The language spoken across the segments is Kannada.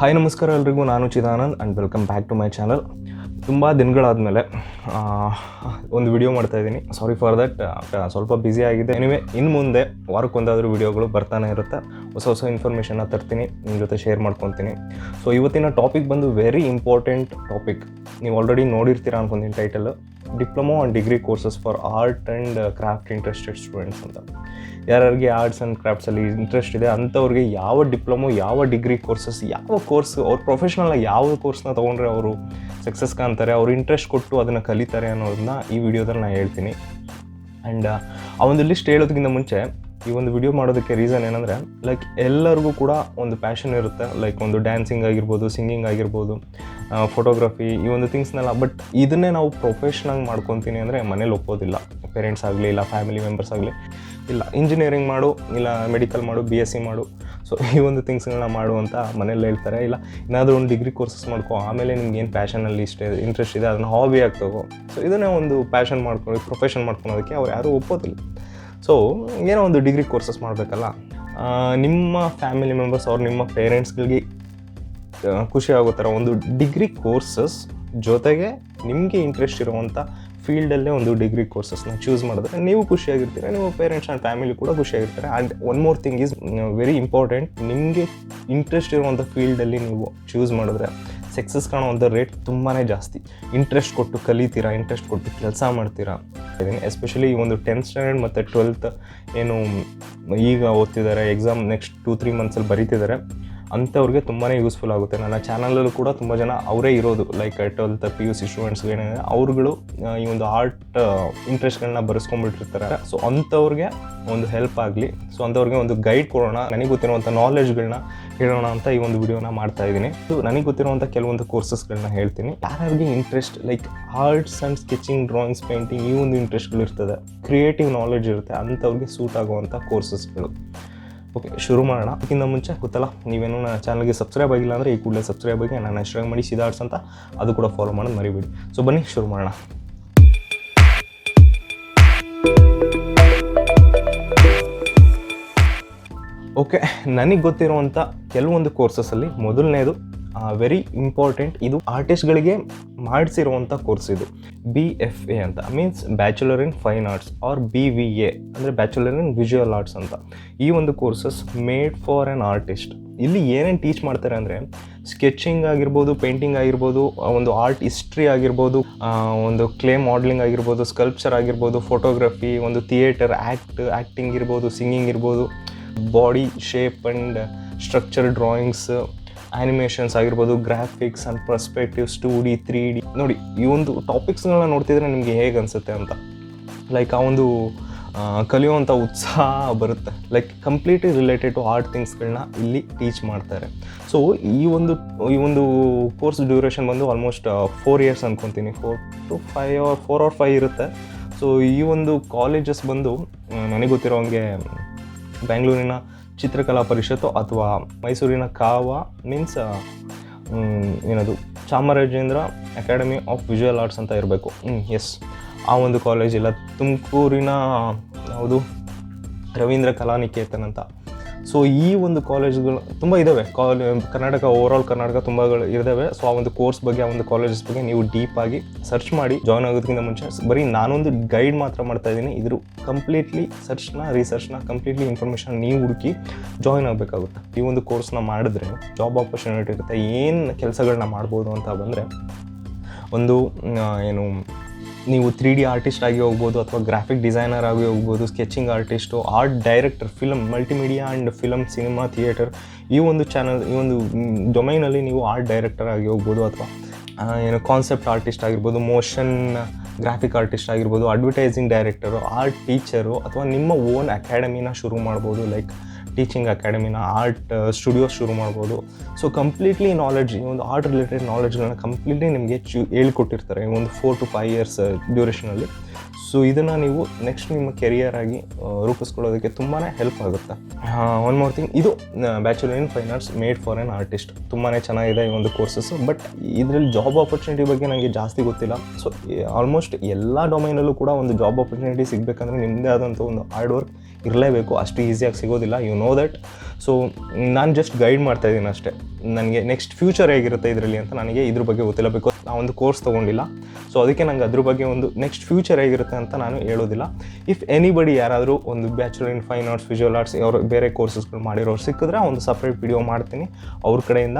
ಹಾಯ್ ನಮಸ್ಕಾರ ಎಲ್ರಿಗೂ, ನಾನು Chidanand and welcome back to my channel. ತುಂಬ ದಿನಗಳಾದಮೇಲೆ ಒಂದು ವಿಡಿಯೋ ಮಾಡ್ತಾಯಿದ್ದೀನಿ. ಸಾರಿ ಫಾರ್ ದಟ್, ಸ್ವಲ್ಪ ಬ್ಯುಸಿ ಆಗಿದೆ. ಎನಿವೆ, ಇನ್ನು ಮುಂದೆ ವಾರಕ್ಕೊಂದಾದರೂ ವಿಡಿಯೋಗಳು ಬರ್ತಾನೆ ಇರುತ್ತೆ. ಹೊಸ ಇನ್ಫಾರ್ಮೇಷನ್ನ ತರ್ತೀನಿ, ನಿಮ್ಮ ಜೊತೆ ಶೇರ್ ಮಾಡ್ಕೊತೀನಿ. ಸೊ ಇವತ್ತಿನ ಟಾಪಿಕ್ ಬಂದು ವೆರಿ ಇಂಪಾರ್ಟೆಂಟ್ ಟಾಪಿಕ್. ನೀವು ಆಲ್ರೆಡಿ ನೋಡಿರ್ತೀರಾ ಅನ್ಕೊಂತೀನಿ title, diploma and degree courses for art and craft interested students ಅಂತ. ಯಾರಿಗೆ ಆರ್ಟ್ಸ್ ಆ್ಯಂಡ್ ಕ್ರಾಫ್ಟ್ಸಲ್ಲಿ ಇಂಟ್ರೆಸ್ಟ್ ಇದೆ ಅಂಥವ್ರಿಗೆ ಯಾವ ಡಿಪ್ಲೊಮೊ, ಯಾವ ಡಿಗ್ರಿ ಕೋರ್ಸಸ್, ಯಾವ ಕೋರ್ಸ್ ಅವ್ರು ಪ್ರೊಫೆಷ್ನಲಾಗಿ ಯಾವ ಕೋರ್ಸ್ನ ತೊಗೊಂಡ್ರೆ ಅವರು ಸಕ್ಸಸ್ ಕಾಣ್ತಾರೆ, ಅವ್ರು ಇಂಟ್ರೆಸ್ಟ್ ಕೊಟ್ಟು ಅದನ್ನು ಕಲಿತಾರೆ ಅನ್ನೋದನ್ನ ಈ ವಿಡಿಯೋದಲ್ಲಿ ನಾನು ಹೇಳ್ತೀನಿ. ಆ್ಯಂಡ್ ಆ ಒಂದು ಲಿಸ್ಟ್ ಹೇಳೋದಕ್ಕಿಂತ ಮುಂಚೆ ಈ ಒಂದು ವಿಡಿಯೋ ಮಾಡೋದಕ್ಕೆ ರೀಸನ್ ಏನಂದರೆ, ಲೈಕ್ ಎಲ್ಲರಿಗೂ ಕೂಡ ಒಂದು ಪ್ಯಾಷನ್ ಇರುತ್ತೆ. ಲೈಕ್ ಒಂದು ಡ್ಯಾನ್ಸಿಂಗ್ ಆಗಿರ್ಬೋದು, ಸಿಂಗಿಂಗ್ ಆಗಿರ್ಬೋದು, ಫೋಟೋಗ್ರಫಿ, ಈ ಒಂದು ಥಿಂಗ್ಸ್ನೆಲ್ಲ. ಬಟ್ ಇದನ್ನೇ ನಾವು ಪ್ರೊಫೆಷ್ನಾಗಿ ಮಾಡ್ಕೊತೀನಿ ಅಂದರೆ ಮನೇಲಿ ಒಪ್ಪೋದಿಲ್ಲ. ಪೇರೆಂಟ್ಸ್ ಆಗಲಿ, ಇಲ್ಲ ಫ್ಯಾಮಿಲಿ ಮೆಂಬರ್ಸ್ ಆಗಲಿ, ಇಲ್ಲ ಇಂಜಿನಿಯರಿಂಗ್ ಮಾಡು, ಇಲ್ಲ ಮೆಡಿಕಲ್ ಮಾಡು, BSc ಮಾಡು, ಸೊ ಈ ಒಂದು ಥಿಂಗ್ಸ್ಗಳನ್ನ ಮಾಡು ಅಂತ ಮನೇಲಿ ಹೇಳ್ತಾರೆ. ಇಲ್ಲ ಏನಾದರೂ ಒಂದು ಡಿಗ್ರಿ ಕೋರ್ಸಸ್ ಮಾಡ್ಕೊ, ಆಮೇಲೆ ನಿಮ್ಗೆ ಏನು ಪ್ಯಾಷನಲ್ಲಿ ಇಂಟ್ರೆಸ್ಟ್ ಇದೆ ಅದನ್ನು ಹಾಬಿ ಆಗ್ತಗೋ. ಸೊ ಇದನ್ನೇ ಒಂದು ಪ್ಯಾಷನ್ ಮಾಡ್ಕೊಂಡು ಪ್ರೊಫೆಷನ್ ಮಾಡ್ಕೊಳೋದಕ್ಕೆ ಅವ್ರು ಯಾರೂ ಒಪ್ಪೋದಿಲ್ಲ. ಸೊ ಏನೋ ಒಂದು ಡಿಗ್ರಿ ಕೋರ್ಸಸ್ ಮಾಡಬೇಕಲ್ಲ, ನಿಮ್ಮ ಫ್ಯಾಮಿಲಿ ಮೆಂಬರ್ಸ್ ಅವ್ರು ನಿಮ್ಮ ಪೇರೆಂಟ್ಸ್ಗಳಿಗೆ ಖುಷಿ ಆಗೋ ಥರ ಒಂದು ಡಿಗ್ರಿ ಕೋರ್ಸಸ್ ಜೊತೆಗೆ ನಿಮಗೆ ಇಂಟ್ರೆಸ್ಟ್ ಇರುವಂಥ ಫೀಲ್ಡಲ್ಲೇ ಒಂದು ಡಿಗ್ರಿ ಕೋರ್ಸಸ್ನ ಚೂಸ್ ಮಾಡಿದ್ರೆ ನೀವು ಖುಷಿಯಾಗಿರ್ತೀರ, ನಿಮ್ಮ ಪೇರೆಂಟ್ಸ್ ಆ್ಯಂಡ್ ಫ್ಯಾಮಿಲಿ ಕೂಡ ಖುಷಿಯಾಗಿರ್ತಾರೆ. And one more thing is very important, ನಿಮಗೆ ಇಂಟ್ರೆಸ್ಟ್ ಇರುವಂಥ ಫೀಲ್ಡಲ್ಲಿ ನೀವು ಚೂಸ್ ಮಾಡಿದ್ರೆ ಸಕ್ಸಸ್ ಕಾಣುವಂಥ ರೇಟ್ ತುಂಬಾ ಜಾಸ್ತಿ. ಇಂಟ್ರೆಸ್ಟ್ ಕೊಟ್ಟು ಕಲಿತೀರಾ, ಇಂಟ್ರೆಸ್ಟ್ ಕೊಟ್ಟು ಕೆಲಸ ಮಾಡ್ತೀರಾ. ಎಸ್ಪೆಷಲಿ ಈ ಒಂದು 10th ಸ್ಟ್ಯಾಂಡರ್ಡ್ ಮತ್ತು 12th ಏನು ಈಗ ಓದ್ತಿದ್ದಾರೆ, ಎಕ್ಸಾಮ್ ನೆಕ್ಸ್ಟ್ 2-3 ಮಂತ್ಸಲ್ಲಿ ಬರೀತಿದ್ದಾರೆ, ಅಂಥವ್ರಿಗೆ ತುಂಬಾ ಯೂಸ್ಫುಲ್ ಆಗುತ್ತೆ. ನನ್ನ ಚಾನಲಲ್ಲೂ ಕೂಡ ತುಂಬ ಜನ ಅವರೇ ಇರೋದು, ಲೈಕ್ 12th PUC ಸ್ಟೂಡೆಂಟ್ಸ್ಗಳೇನಿದೆ ಅವ್ರುಗಳು ಈ ಒಂದು ಆರ್ಟ್ ಇಂಟ್ರೆಸ್ಟ್ಗಳನ್ನ ಬರೆಸ್ಕೊಂಡ್ಬಿಟ್ಟಿರ್ತಾರೆ. ಸೊ ಅಂಥವ್ರಿಗೆ ಒಂದು ಹೆಲ್ಪ್ ಆಗಲಿ, ಸೊ ಅಂಥವ್ರಿಗೆ ಒಂದು ಗೈಡ್ ಕೊಡೋಣ, ನನಗೆ ಗೊತ್ತಿರುವಂಥ ನಾಲೆಡ್ಜ್ಗಳನ್ನ ಹೇಳೋಣ ಅಂತ ಈ ಒಂದು ವಿಡಿಯೋನ ಮಾಡ್ತಾ ಇದ್ದೀನಿ. ಸೊ ನನಗೆ ಗೊತ್ತಿರುವಂಥ ಕೆಲವೊಂದು ಕೋರ್ಸಸ್ಗಳನ್ನ ಹೇಳ್ತೀನಿ. ಯಾರಿಗೆ interest like arts and sketching, drawings, painting, ಈ ಒಂದು ಇಂಟ್ರೆಸ್ಟ್ಗಳು ಇರ್ತದೆ, ಕ್ರಿಯೇಟಿವ್ ನಾಲೆಡ್ಜ್ ಇರುತ್ತೆ, ಅಂಥವ್ರಿಗೆ ಸೂಟ್ ಆಗುವಂಥ ಕೋರ್ಸಸ್ಗಳು. ಓಕೆ, ಶುರು ಮಾಡೋಣ. ಅದಕ್ಕಿಂತ ಮುಂಚೆ ಗೊತ್ತಲ್ಲ, ನೀವೇನು ನನ್ನ ಚಾನಲ್ಗೆ ಸಬ್ಸ್ಕ್ರೈಬ್ ಆಗಿಲ್ಲ ಅಂದರೆ ಈ ಕೂಡಲೇ ಸಬ್ಸ್ಕ್ರೈಬ್ ಆಗಿ ನನ್ನ ಹೆಸರಾಗಿ ಮಾಡಿ ಸಿದಾ ಆರ್ಟ್ಸ್ ಅಂತ, ಅದು ಕೂಡ ಫಾಲೋ ಮಾಡೋದು ಮರಿಬೇಡಿ. ಸೊ ಬನ್ನಿ ಶುರು ಮಾಡೋಣ. ಓಕೆ, ನನಗೆ ಗೊತ್ತಿರುವಂಥ ಕೆಲವೊಂದು ಕೋರ್ಸಸ್ಸಲ್ಲಿ ಮೊದಲನೇದು ವೆರಿ ಇಂಪಾರ್ಟೆಂಟ್, ಇದು ಆರ್ಟಿಸ್ಟ್ಗಳಿಗೆ ಮಾಡಿಸಿರುವಂಥ ಕೋರ್ಸ್. ಇದು BFA ಅಂತ, means bachelor in fine arts, or BVA ಅಂದರೆ ಬ್ಯಾಚುಲರ್ ಇನ್ ವಿಜುವಲ್ ಆರ್ಟ್ಸ್ ಅಂತ. ಈ ಒಂದು courses made for an artist. ಇಲ್ಲಿ ಏನೇನು ಟೀಚ್ ಮಾಡ್ತಾರೆ ಅಂದರೆ, ಸ್ಕೆಚಿಂಗ್ ಆಗಿರ್ಬೋದು, ಪೇಂಟಿಂಗ್ ಆಗಿರ್ಬೋದು, ಒಂದು ಆರ್ಟ್ ಹಿಸ್ಟ್ರಿ ಆಗಿರ್ಬೋದು, ಒಂದು ಕ್ಲೇ ಮಾಡಲಿಂಗ್ ಆಗಿರ್ಬೋದು, ಸ್ಕಲ್ಪ್ಚರ್ ಆಗಿರ್ಬೋದು, ಫೋಟೋಗ್ರಫಿ, ಒಂದು ಥಿಯೇಟರ್, ಆ್ಯಕ್ಟಿಂಗ್ ಇರ್ಬೋದು, ಸಿಂಗಿಂಗ್ ಇರ್ಬೋದು, body shape and structure drawings, animations ಆಗಿರ್ಬೋದು, graphics and perspectives, 2D 3D. ನೋಡಿ, ಈ ಒಂದು ಟಾಪಿಕ್ಸ್ಗಳನ್ನ ನೋಡ್ತಿದ್ರೆ ನಿಮಗೆ ಹೇಗೆ ಅನಿಸುತ್ತೆ ಅಂತ, ಲೈಕ್ ಆ ಒಂದು ಕಲಿಯುವಂಥ ಉತ್ಸಾಹ ಬರುತ್ತೆ. Like completely related to art ಥಿಂಗ್ಸ್ಗಳನ್ನ ಇಲ್ಲಿ ಟೀಚ್ ಮಾಡ್ತಾರೆ. ಸೊ ಈ ಒಂದು ಕೋರ್ಸ್ ಡ್ಯೂರೇಷನ್ ಬಂದು ಆಲ್ಮೋಸ್ಟ್ 4 years ಅನ್ಕೊತೀನಿ, 4 or 5 ಇರುತ್ತೆ. ಸೊ ಈ ಒಂದು ಕಾಲೇಜಸ್ ಬಂದು ನನಗೆ ಗೊತ್ತಿರೋ ಹಂಗೆ ಬೆಂಗಳೂರಿನ ಚಿತ್ರಕಲಾ ಪರಿಷತ್ತು ಅಥವಾ ಮೈಸೂರಿನ ಕಾವಾ, ಮೀನ್ಸ್ ಏನದು Chamarajendra academy of visual arts ಅಂತ ಇರಬೇಕು. ಎಸ್, ಆ ಒಂದು ಕಾಲೇಜ್. ಇಲ್ಲ ತುಮಕೂರಿನ ಯಾವುದು ರವೀಂದ್ರ ಕಲಾನಿಕೇತನ್ ಅಂತ. ಸೊ ಈ ಒಂದು ಕಾಲೇಜ್ಗಳು ತುಂಬ ಇದ್ದಾವೆ, ಕರ್ನಾಟಕ, ಓವರಾಲ್ ಕರ್ನಾಟಕ ತುಂಬಗಳು ಇದ್ದಾವೆ. ಸೊ ಆ ಒಂದು ಕೋರ್ಸ್ ಬಗ್ಗೆ, ಆ ಒಂದು ಕಾಲೇಜಸ್ ಬಗ್ಗೆ ನೀವು ಡೀಪಾಗಿ ಸರ್ಚ್ ಮಾಡಿ ಜಾಯ್ನ್ ಆಗೋದಕ್ಕಿಂತ ಮುಂಚೆ ಬರೀ ನಾನೊಂದು ಗೈಡ್ ಮಾತ್ರ ಮಾಡ್ತಾ ಇದ್ದೀನಿ. ಇದ್ರ ಕಂಪ್ಲೀಟ್ಲಿ ರಿಸರ್ಚ್ನ ಕಂಪ್ಲೀಟ್ಲಿ ಇನ್ಫಾರ್ಮೇಷನ್ ನೀವು ಹುಡುಕಿ ಜಾಯ್ನ್ ಆಗಬೇಕಾಗುತ್ತೆ. ಈ ಒಂದು ಕೋರ್ಸ್ನ ಮಾಡಿದ್ರೆ ಜಾಬ್ ಆಪರ್ಚುನಿಟಿ ಇರುತ್ತೆ. ಏನು ಕೆಲಸಗಳನ್ನ ಮಾಡ್ಬೋದು ಅಂತ ಬಂದರೆ, ಒಂದು ಏನು ನೀವು 3D ಆರ್ಟಿಸ್ಟ್ ಆಗಿ ಹೋಗ್ಬೋದು, ಅಥವಾ ಗ್ರಾಫಿಕ್ ಡಿಸೈನರ್ ಆಗಿ ಹೋಗ್ಬೋದು, sketching artist, art director, film, multimedia and film, cinema, theatre, ಈ ಒಂದು ಈ ಒಂದು ಡೊಮೈನಲ್ಲಿ ನೀವು ಆರ್ಟ್ ಡೈರೆಕ್ಟರ್ ಆಗಿ ಹೋಗ್ಬೋದು, ಅಥವಾ ಏನು ಕಾನ್ಸೆಪ್ಟ್ ಆರ್ಟಿಸ್ಟ್ ಆಗಿರ್ಬೋದು, ಮೋಷನ್ ಗ್ರಾಫಿಕ್ ಆರ್ಟಿಸ್ಟ್ ಆಗಿರ್ಬೋದು, ಅಡ್ವರ್ಟೈಸಿಂಗ್ ಡೈರೆಕ್ಟರು, ಆರ್ಟ್ ಟೀಚರು, ಅಥವಾ ನಿಮ್ಮ ಓನ್ ಅಕಾಡೆಮಿನ ಶುರು ಮಾಡ್ಬೋದು, ಲೈಕ್ ಟೀಚಿಂಗ್ ಅಕಾಡೆಮಿನ, ಆರ್ಟ್ ಸ್ಟುಡಿಯೋಸ್ ಶುರು ಮಾಡ್ಬೋದು. ಸೊ ಕಂಪ್ಲೀಟ್ಲಿ ನಾಲೆಡ್ಜ್, ಈ ಒಂದು ಆರ್ಟ್ ರಿಲೇಟೆಡ್ ನಾಲೆಡ್ಜ್ಗಳನ್ನ ಕಂಪ್ಲೀಟ್ಲಿ ನಿಮಗೆ ಹೇಳ್ಕೊಟ್ಟಿರ್ತಾರೆ ಈ ಒಂದು 4 to 5 years ಡ್ಯೂರೇಷನಲ್ಲಿ. ಸೊ ಇದನ್ನು ನೀವು ನೆಕ್ಸ್ಟ್ ನಿಮ್ಮ ಕೆರಿಯರ್ ಆಗಿ ರೂಪಿಸ್ಕೊಳ್ಳೋದಕ್ಕೆ ತುಂಬಾ ಹೆಲ್ಪ್ ಆಗುತ್ತೆ. ಒನ್ ಮೋರ್ ಥಿಂಗ್, ಇದು bachelor in fine arts made for on artist. ತುಂಬಾ ಚೆನ್ನಾಗಿದೆ ಈ ಒಂದು ಕೋರ್ಸಸ್ಸು. ಬಟ್ ಇದರಲ್ಲಿ ಜಾಬ್ ಆಪರ್ಚುನಿಟಿ ಬಗ್ಗೆ ನನಗೆ ಜಾಸ್ತಿ ಗೊತ್ತಿಲ್ಲ. ಸೊ ಆಲ್ಮೋಸ್ಟ್ ಎಲ್ಲ ಡೊಮೈನಲ್ಲೂ ಕೂಡ ಒಂದು ಜಾಬ್ ಆಪರ್ಚುನಿಟಿ ಸಿಗಬೇಕಂದ್ರೆ ನಿಮ್ಮದೇ ಆದಂಥ ಒಂದು ಹಾರ್ಡ್ ವರ್ಕ್ ಇರಲೇಬೇಕು. ಅಷ್ಟು ಈಸಿಯಾಗಿ ಸಿಗೋದಿಲ್ಲ, ಯು ನೋ ದಟ್. ಸೊ ನಾನು ಜಸ್ಟ್ ಗೈಡ್ ಮಾಡ್ತಾ ಇದ್ದೀನಿ ಅಷ್ಟೇ. ನನಗೆ ನೆಕ್ಸ್ಟ್ ಫ್ಯೂಚರ್ ಹೇಗಿರುತ್ತೆ ಇದರಲ್ಲಿ ಅಂತ ನನಗೆ ಇದ್ರ ಬಗ್ಗೆ ಗೊತ್ತಿಲ್ಲ, ಬಿಕಾಸ್ ನಾನು ಒಂದು ಕೋರ್ಸ್ ತೊಗೊಂಡಿಲ್ಲ. ಸೊ ಅದಕ್ಕೆ ನಂಗೆ ಅದ್ರ ಬಗ್ಗೆ ಒಂದು ನೆಕ್ಸ್ಟ್ ಫ್ಯೂಚರ್ ಹೇಗಿರುತ್ತೆ ಅಂತ ನಾನು ಹೇಳೋದಿಲ್ಲ. ಇಫ್ ಎನಿಬಡಿ ಯಾರಾದರೂ ಒಂದು bachelor in fine arts, visual arts, ಅವರು ಬೇರೆ ಕೋರ್ಸಸ್ಗಳು ಮಾಡಿರೋರು ಸಿಕ್ಕಿದ್ರೆ ಒಂದು ಸಪ್ರೇಟ್ ವಿಡಿಯೋ ಮಾಡ್ತೀನಿ, ಅವ್ರ ಕಡೆಯಿಂದ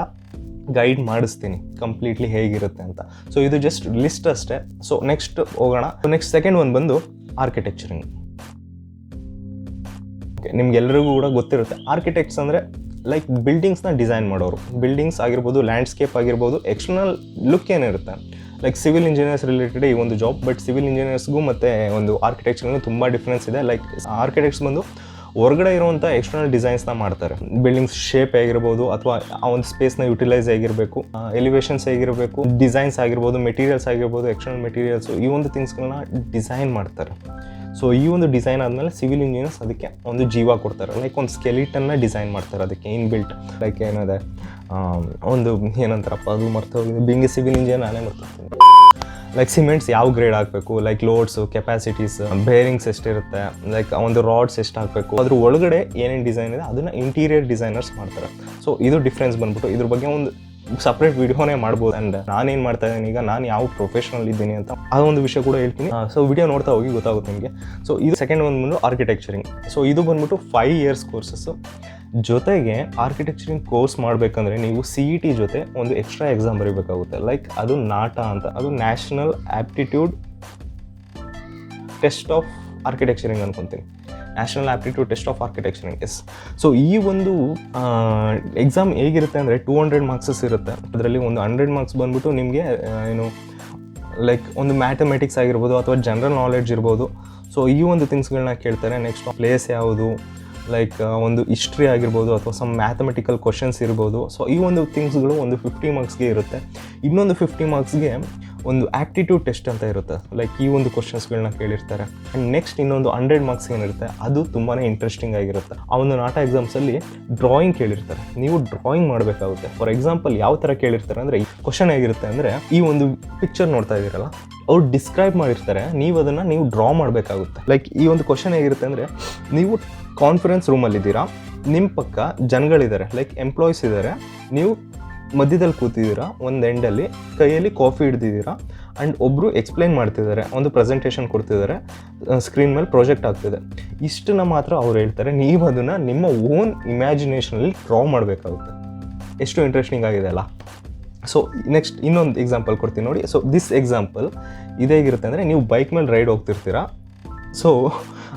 ಗೈಡ್ ಮಾಡಿಸ್ತೀನಿ ಕಂಪ್ಲೀಟ್ಲಿ ಹೇಗಿರುತ್ತೆ ಅಂತ. ಸೊ ಇದು ಜಸ್ಟ್ ಲಿಸ್ಟ್ ಅಷ್ಟೇ. ಸೊ ನೆಕ್ಸ್ಟ್ ಹೋಗೋಣ. ನೆಕ್ಸ್ಟ್ ಸೆಕೆಂಡ್ ಒಂದು ಬಂದು ಆರ್ಕಿಟೆಕ್ಚರಿಂಗ್. ನಿಮ್ಗೆಲ್ಲರಿಗೂ ಕೂಡ ಗೊತ್ತಿರುತ್ತೆ, ಆರ್ಕಿಟೆಕ್ಟ್ಸ್ ಅಂದರೆ ಲೈಕ್ ಬಿಲ್ಡಿಂಗ್ಸ್ನ ಡಿಸೈನ್ ಮಾಡೋರು. ಬಿಲ್ಡಿಂಗ್ಸ್ ಆಗಿರ್ಬೋದು, ಲ್ಯಾಂಡ್ಸ್ಕೇಪ್ ಆಗಿರ್ಬೋದು, ಎಕ್ಸ್ಟರ್ನಲ್ ಲುಕ್ ಏನಿರುತ್ತೆ. ಲೈಕ್ ಸಿವಿಲ್ ಇಂಜಿನಿಯರ್ಸ್ ರಿಲೇಟೆಡ್ ಈ ಒಂದು ಜಾಬ್. ಬಟ್ ಸಿವಿಲ್ ಇಂಜಿನಿಯರ್ಸ್ಗೂ ಮತ್ತು ಒಂದು ಆರ್ಕಿಟೆಕ್ಚರ್ಗೂ ತುಂಬ ಡಿಫ್ರೆನ್ಸ್ ಇದೆ. ಲೈಕ್ ಆರ್ಕಿಟೆಕ್ಟ್ಸ್ ಬಂದು ಹೊರಗಡೆ ಇರುವಂಥ ಎಕ್ಸ್ಟರ್ನಲ್ ಡಿಸೈನ್ಸ್ನ ಮಾಡ್ತಾರೆ. ಬಿಲ್ಡಿಂಗ್ಸ್ ಶೇಪ್ ಹೇಗಿರ್ಬೋದು, ಅಥವಾ ಆ ಒಂದು ಸ್ಪೇಸ್ನ ಯುಟಿಲೈಸ್ ಹೇಗಿರಬೇಕು, ಎಲಿವೇಷನ್ಸ್ ಹೇಗಿರಬೇಕು, ಡಿಸೈನ್ಸ್ ಆಗಿರ್ಬೋದು, ಮೆಟೀರಿಯಲ್ಸ್ ಆಗಿರ್ಬೋದು, ಎಕ್ಸ್ಟರ್ನಲ್ ಮೆಟೀರಿಯಲ್ಸು, ಈ ಒಂದು ಥಿಂಗ್ಸ್ಗಳನ್ನ ಡಿಸೈನ್ ಮಾಡ್ತಾರೆ. ಸೊ ಈ ಒಂದು ಡಿಸೈನ್ ಆದಮೇಲೆ ಸಿವಿಲ್ ಇಂಜಿನಿಯರ್ಸ್ ಅದಕ್ಕೆ ಒಂದು ಜೀವ ಕೊಡ್ತಾರೆ. ಲೈಕ್ ಒಂದು ಸ್ಕೆಲಿಟನ್ನ ಡಿಸೈನ್ ಮಾಡ್ತಾರೆ ಅದಕ್ಕೆ ಇನ್ಬಿಲ್ಟ್. ಲೈಕ್ ಏನಿದೆ ಒಂದು ಏನಂತಾರಪ್ಪ, ಅದು ಮರ್ತೋಗಿದೆ, ಬಿಂಗ್ ಸಿವಿಲ್ ಇಂಜಿನಿಯರ್ ನಾನೇ ಮರ್ತೋಗ್ತೀನಿ. ಲೈಕ್ ಸಿಮೆಂಟ್ಸ್ ಯಾವ ಗ್ರೇಡ್ ಹಾಕಬೇಕು, ಲೈಕ್ ಲೋಡ್ಸು, ಕೆಪಾಸಿಟೀಸ್, ಬೇರಿಂಗ್ಸ್ ಎಷ್ಟಿರುತ್ತೆ, ಲೈಕ್ ಒಂದು ರಾಡ್ಸ್ ಎಷ್ಟು ಹಾಕಬೇಕು, ಅದ್ರ ಒಳಗಡೆ ಏನೇನು ಡಿಸೈನ್ ಇದೆ ಅದನ್ನು ಇಂಟೀರಿಯರ್ ಡಿಸೈನರ್ಸ್ ಮಾಡ್ತಾರೆ. ಸೊ ಇದು ಡಿಫ್ರೆನ್ಸ್ ಬಂದ್ಬಿಟ್ಟು ಇದ್ರ ಬಗ್ಗೆ ಒಂದು ಸಪ್ರೇಟ್ ವಿಡಿಯೋನೇ ಮಾಡ್ಬೋದು. ಆ್ಯಂಡ್ ನಾನೇನು ಮಾಡ್ತಾ ಇದ್ದೀನಿ ಈಗ, ನಾನು ಯಾವ ಪ್ರೊಫೆಷನಲ್ ಇದ್ದೀನಿ ಅಂತ ಅದೊಂದು ವಿಷಯ ಕೂಡ ಹೇಳ್ತೀನಿ. ಸೊ ವಿಡಿಯೋ ನೋಡ್ತಾ ಹೋಗಿ ಗೊತ್ತಾಗುತ್ತೆ ನಿಮಗೆ. ಸೊ ಇದು ಸೆಕೆಂಡ್ ಬಂದ್ಬಿಟ್ಟು ಆರ್ಕಿಟೆಕ್ಚರಿಂಗ್. ಸೊ ಇದು ಬಂದ್ಬಿಟ್ಟು 5 years ಕೋರ್ಸಸ್ಸು. ಜೊತೆಗೆ ಆರ್ಕಿಟೆಕ್ಚರಿಂಗ್ ಕೋರ್ಸ್ ಮಾಡಬೇಕಂದ್ರೆ ನೀವು CET ಜೊತೆ ಒಂದು ಎಕ್ಸ್ಟ್ರಾ ಎಕ್ಸಾಮ್ ಬರೀಬೇಕಾಗುತ್ತೆ. ಲೈಕ್ ಅದು ನಾಟ ಅಂತ, ಅದು national aptitude test of architecturing ಅನ್ಕೊತೀನಿ. National aptitude test of architecturing, yes. So ಈ ಒಂದು ಎಕ್ಸಾಮ್ ಹೇಗಿರುತ್ತೆ ಅಂದರೆ 200 marks ಇರುತ್ತೆ. ಅದರಲ್ಲಿ ಒಂದು 100 marks ಬಂದ್ಬಿಟ್ಟು ನಿಮಗೆ ಏನು ಲೈಕ್ ಒಂದು ಮ್ಯಾಥಮೆಟಿಕ್ಸ್ ಆಗಿರ್ಬೋದು, ಅಥವಾ ಜನರಲ್ ನಾಲೆಡ್ಜ್ ಇರ್ಬೋದು. ಸೊ ಈ ಒಂದು ಥಿಂಗ್ಸ್ಗಳನ್ನ ಕೇಳ್ತಾರೆ. ನೆಕ್ಸ್ಟ್ ಪ್ಲೇಸ್ ಯಾವುದು, ಲೈಕ್ ಒಂದು ಹಿಸ್ಟ್ರಿ ಆಗಿರ್ಬೋದು, ಅಥವಾ ಸಮ್ ಮ್ಯಾಥಮೆಟಿಕಲ್ ಕ್ವಶನ್ಸ್ ಇರ್ಬೋದು. ಸೊ ಈ ಒಂದು ಥಿಂಗ್ಸ್ಗಳು ಒಂದು 50 marksಗೆ ಇರುತ್ತೆ. ಇನ್ನೊಂದು 50 marksಗೆ ಒಂದು ಆ್ಯಕ್ಟಿಟ್ಯೂಡ್ ಟೆಸ್ಟ್ ಅಂತ ಇರುತ್ತೆ. ಲೈಕ್ ಈ ಒಂದು ಕ್ವಶನ್ಸ್ಗಳನ್ನ ಕೇಳಿರ್ತಾರೆ. ಆ್ಯಂಡ್ ನೆಕ್ಸ್ಟ್ ಇನ್ನೊಂದು 100 marks ಏನಿರುತ್ತೆ ಅದು ತುಂಬಾ ಇಂಟ್ರೆಸ್ಟಿಂಗ್ ಆಗಿರುತ್ತೆ. ಆ ಒಂದು ನಾಟ ಎಕ್ಸಾಮ್ಸಲ್ಲಿ ಡ್ರಾಯಿಂಗ್ ಕೇಳಿರ್ತಾರೆ, ನೀವು ಡ್ರಾಯಿಂಗ್ ಮಾಡಬೇಕಾಗುತ್ತೆ. ಫಾರ್ ಎಕ್ಸಾಂಪಲ್ ಯಾವ ಥರ ಕೇಳಿರ್ತಾರೆ ಅಂದರೆ, ಈ ಕ್ವಶನ್ ಹೇಗಿರುತ್ತೆ ಅಂದರೆ, ಈ ಒಂದು ಪಿಕ್ಚರ್ ನೋಡ್ತಾ ಇದ್ದೀರಲ್ಲ, ಅವ್ರು ಡಿಸ್ಕ್ರೈಬ್ ಮಾಡಿರ್ತಾರೆ, ನೀವು ಅದನ್ನು ನೀವು ಡ್ರಾ ಮಾಡಬೇಕಾಗುತ್ತೆ. ಲೈಕ್ ಈ ಒಂದು ಕ್ವಶನ್ ಹೇಗಿರುತ್ತೆ ಅಂದರೆ, ನೀವು ಕಾನ್ಫರೆನ್ಸ್ ರೂಮಲ್ಲಿದ್ದೀರಾ, ನಿಮ್ಮ ಪಕ್ಕ ಜನಗಳಿದ್ದಾರೆ, ಲೈಕ್ ಎಂಪ್ಲಾಯೀಸ್ ಇದ್ದಾರೆ, ನೀವು ಮಧ್ಯದಲ್ಲಿ ಕೂತಿದ್ದೀರಾ, ಒಂದು ಎಂಡಲ್ಲಿ ಕೈಯಲ್ಲಿ ಕಾಫಿ ಹಿಡ್ದಿದ್ದೀರಾ, ಆ್ಯಂಡ್ ಒಬ್ಬರು ಎಕ್ಸ್ಪ್ಲೈನ್ ಮಾಡ್ತಿದ್ದಾರೆ, ಒಂದು ಪ್ರೆಸೆಂಟೇಷನ್ ಕೊಡ್ತಿದ್ದಾರೆ, ಸ್ಕ್ರೀನ್ ಮೇಲೆ ಪ್ರಾಜೆಕ್ಟ್ ಆಗ್ತಿದೆ. ಇಷ್ಟನ್ನ ಮಾತ್ರ ಅವ್ರು ಹೇಳ್ತಾರೆ, ನೀವು ಅದನ್ನು ನಿಮ್ಮ ಓನ್ ಇಮ್ಯಾಜಿನೇಷನಲ್ಲಿ ಡ್ರಾ ಮಾಡಬೇಕಾಗುತ್ತೆ. ಎಷ್ಟು ಇಂಟ್ರೆಸ್ಟಿಂಗ್ ಆಗಿದೆ ಅಲ್ಲ. ಸೊ ನೆಕ್ಸ್ಟ್ ಇನ್ನೊಂದು ಎಕ್ಸಾಂಪಲ್ ಕೊಡ್ತೀನಿ ನೋಡಿ. ಸೊ ದಿಸ್ ಎಕ್ಸಾಂಪಲ್ ಇದೇಗಿರುತ್ತೆ ಅಂದರೆ, ನೀವು ಬೈಕ್ ಮೇಲೆ ರೈಡ್ ಹೋಗ್ತಿರ್ತೀರಾ. ಸೊ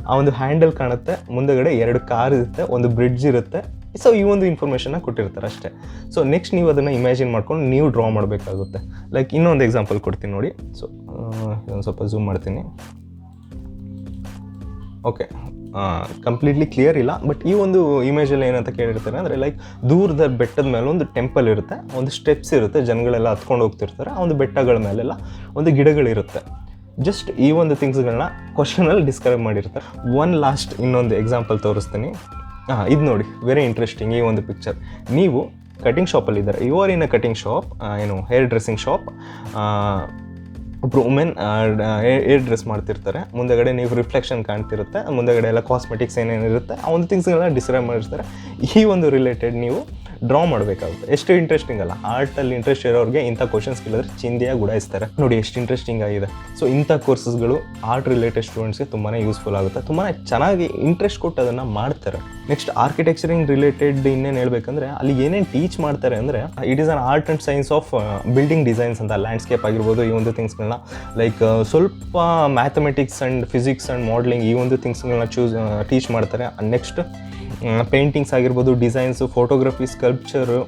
ಆ ಒಂದು ಹ್ಯಾಂಡಲ್ ಕಾಣುತ್ತೆ, ಮುಂದಗಡೆ 2 ಕಾರ್ ಇರುತ್ತೆ, ಒಂದು ಬ್ರಿಡ್ಜ್ ಇರುತ್ತೆ. ಸೊ ಈ ಒಂದು ಇನ್ಫಾರ್ಮೇಷನ್ನ ಕೊಟ್ಟಿರ್ತಾರೆ ಅಷ್ಟೇ. ಸೊ ನೆಕ್ಸ್ಟ್ ನೀವು ಅದನ್ನು ಇಮ್ಯಾಜಿನ್ ಮಾಡ್ಕೊಂಡು ನೀವು ಡ್ರಾ ಮಾಡಬೇಕಾಗುತ್ತೆ. ಲೈಕ್ ಇನ್ನೊಂದು ಎಕ್ಸಾಂಪಲ್ ಕೊಡ್ತೀನಿ ನೋಡಿ. ಸೊ ಇದೊಂದು ಸ್ವಲ್ಪ ಝೂಮ್ ಮಾಡ್ತೀನಿ. ಓಕೆ, ಕಂಪ್ಲೀಟ್ಲಿ ಕ್ಲಿಯರ್ ಇಲ್ಲ, ಬಟ್ ಈ ಒಂದು ಇಮೇಜಲ್ಲಿ ಏನಂತ ಕೇಳಿರ್ತಾರೆ ಅಂದರೆ, ಲೈಕ್ ದೂರದ ಬೆಟ್ಟದ ಮೇಲೆ ಒಂದು ಟೆಂಪಲ್ ಇರುತ್ತೆ, ಒಂದು ಸ್ಟೆಪ್ಸ್ ಇರುತ್ತೆ, ಜನಗಳೆಲ್ಲ ಹತ್ಕೊಂಡು ಹೋಗ್ತಿರ್ತಾರೆ. ಆ ಒಂದು ಬೆಟ್ಟಗಳ ಮೇಲೆಲ್ಲ ಒಂದು ಗಿಡಗಳಿರುತ್ತೆ. ಜಸ್ಟ್ ಈ ಒಂದು ಥಿಂಗ್ಸ್ಗಳನ್ನ ಕ್ವಶನಲ್ಲಿ ಡಿಸ್ಕ್ರೈಬ್ ಮಾಡಿರ್ತಾರೆ. ಲಾಸ್ಟ್ ಇನ್ನೊಂದು ಎಕ್ಸಾಂಪಲ್ ತೋರಿಸ್ತೀನಿ. ಇದು ನೋಡಿ, ವೆರಿ ಇಂಟ್ರೆಸ್ಟಿಂಗ್. ಈ ಒಂದು ಪಿಕ್ಚರ್, ನೀವು ಕಟಿಂಗ್ ಶಾಪಲ್ಲಿದ್ದಾರೆ, you are in a cutting shop, ಏನು ಹೇರ್ ಡ್ರೆಸ್ಸಿಂಗ್ ಶಾಪ್. ಒಬ್ಬರು ವುಮೆನ್ ಏರ್ ಡ್ರೆಸ್ ಮಾಡ್ತಿರ್ತಾರೆ, ಮುಂದೆಗಡೆ ನೀವು ರಿಫ್ಲೆಕ್ಷನ್ ಕಾಣ್ತಿರುತ್ತೆ, ಮುಂದೆಗಡೆ ಎಲ್ಲ ಕಾಸ್ಮೆಟಿಕ್ಸ್ ಏನೇನಿರುತ್ತೆ ಆ ಒಂದು ಥಿಂಗ್ಸ್ಗಳನ್ನ ಡಿಸ್ಕ್ರೈಬ್ ಮಾಡಿರ್ತಾರೆ. ಈ ಒಂದು ರಿಲೇಟೆಡ್ ನೀವು ಡ್ರಾ ಮಾಡಬೇಕಾಗುತ್ತೆ. ಎಷ್ಟು ಇಂಟ್ರೆಸ್ಟಿಂಗ್ ಅಲ್ಲ. ಆರ್ಟಲ್ಲಿ ಇಂಟ್ರೆಸ್ಟ್ ಇರೋರಿಗೆ ಇಂಥ ಕ್ವಶನ್ಸ್ ಕೇಳಿದ್ರೆ ಚಿಂದಿಯಾಗಿ ಗುಡಾಯಿಸ್ತಾರೆ. ನೋಡಿ ಎಷ್ಟು ಇಂಟ್ರೆಸ್ಟಿಂಗ್ ಆಗಿದೆ. ಸೊ ಇಂಥ ಕೋರ್ಸಸ್ಗಳು ಆರ್ಟ್ ರಿಲೇಟೆಡ್ ಸ್ಟೂಡೆಂಟ್ಸ್ಗೆ ತುಂಬಾ ಯೂಸ್ಫುಲ್ ಆಗುತ್ತೆ, ತುಂಬಾ ಚೆನ್ನಾಗಿ ಇಂಟ್ರೆಸ್ಟ್ ಕೊಟ್ಟು ಅದನ್ನು ಮಾಡ್ತಾರೆ. ನೆಕ್ಸ್ಟ್ ಆರ್ಕಿಟೆಕ್ಚರಿಂಗ್ ರಿಲೇಟೆಡ್ ಇನ್ನೇನು ಹೇಳ್ಬೇಕಂದ್ರೆ, ಅಲ್ಲಿ ಏನೇನು ಟೀಚ್ ಮಾಡ್ತಾರೆ ಅಂದರೆ, it is an art and science of building designs ಅಂತ. ಲ್ಯಾಂಡ್ಸ್ಕೇಪ್ ಆಗಿರ್ಬೋದು, ಈ ಒಂದು ಥಿಂಗ್ಸ್ಗಳನ್ನ ಲೈಕ್ ಸ್ವಲ್ಪ mathematics and physics and modelling, ಈ ಒಂದು ಥಿಂಗ್ಸ್ಗಳನ್ನ ಟೀಚ್ ಮಾಡ್ತಾರೆ. ನೆಕ್ಸ್ಟ್ ಪೇಂಟಿಂಗ್ಸ್ ಆಗಿರ್ಬೋದು, ಡಿಸೈನ್ಸು, ಫೋಟೋಗ್ರಫಿ, ಸ್ಕಲ್ಪ್ಚರು,